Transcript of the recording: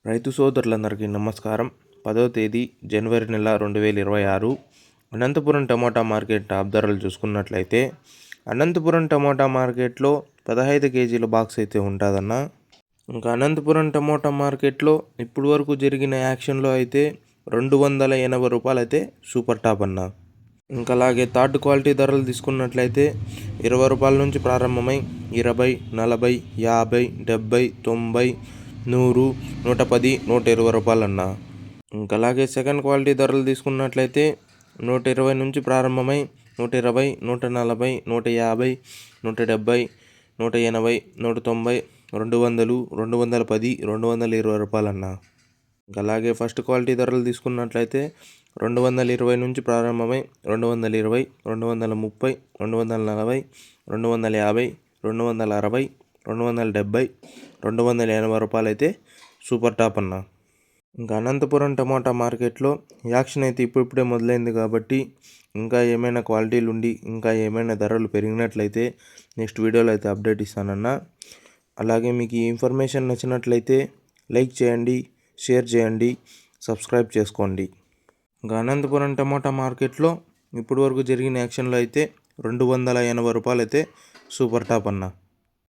రైతు సోదరులందరికీ నమస్కారం. 10వ తేదీ జనవరి నెల 2026 అనంతపురం టమోటా మార్కెట్ టాప్ ధరలు చూసుకున్నట్లయితే అనంతపురం టమోటా మార్కెట్లో 15 కేజీల బాక్స్ అయితే ఉంటుందన్న. ఇంకా అనంతపురం టమోటా మార్కెట్లో ఇప్పుడు వరకు జరిగిన యాక్షన్లో అయితే 280 రూపాయలు అయితే సూపర్ టాప్ అన్న. ఇంకా అలాగే థర్డ్ క్వాలిటీ ధరలు తీసుకున్నట్లయితే 20 రూపాయల నుంచి ప్రారంభమై 20, 40, 50, 70, 90, 100, 110, 120 రూపాయలు అన్న. ఇంకా అలాగే సెకండ్ క్వాలిటీ ధరలు తీసుకున్నట్లయితే 120 నుంచి ప్రారంభమై 120, 140, 150, 170, 180, 190, 200, 210, 220 రూపాయలు అన్న. ఇంకా అలాగే ఫస్ట్ క్వాలిటీ ధరలు తీసుకున్నట్లయితే 220 నుంచి ప్రారంభమై 220, 230, 240, 250, 260, 270, 280 రూపాయలు అయితే సూపర్ టాప్ అన్న. ఇంకా అనంతపురం టమోటా మార్కెట్లో యాక్షన్ అయితే ఇప్పుడిప్పుడే మొదలైంది కాబట్టి ఇంకా ఏమైనా క్వాలిటీలు ఉండి ఇంకా ఏమైనా ధరలు పెరిగినట్లయితే నెక్స్ట్ వీడియోలో అయితే అప్డేట్ ఇస్తానన్న. అలాగే మీకు ఈ ఇన్ఫర్మేషన్ నచ్చినట్లయితే లైక్ చేయండి, షేర్ చేయండి, సబ్స్క్రైబ్ చేసుకోండి. ఇంకా అనంతపురం టమోటా మార్కెట్లో ఇప్పుడు వరకు జరిగిన యాక్షన్లో అయితే 280 రూపాయలు అయితే సూపర్ టాప్ అన్న.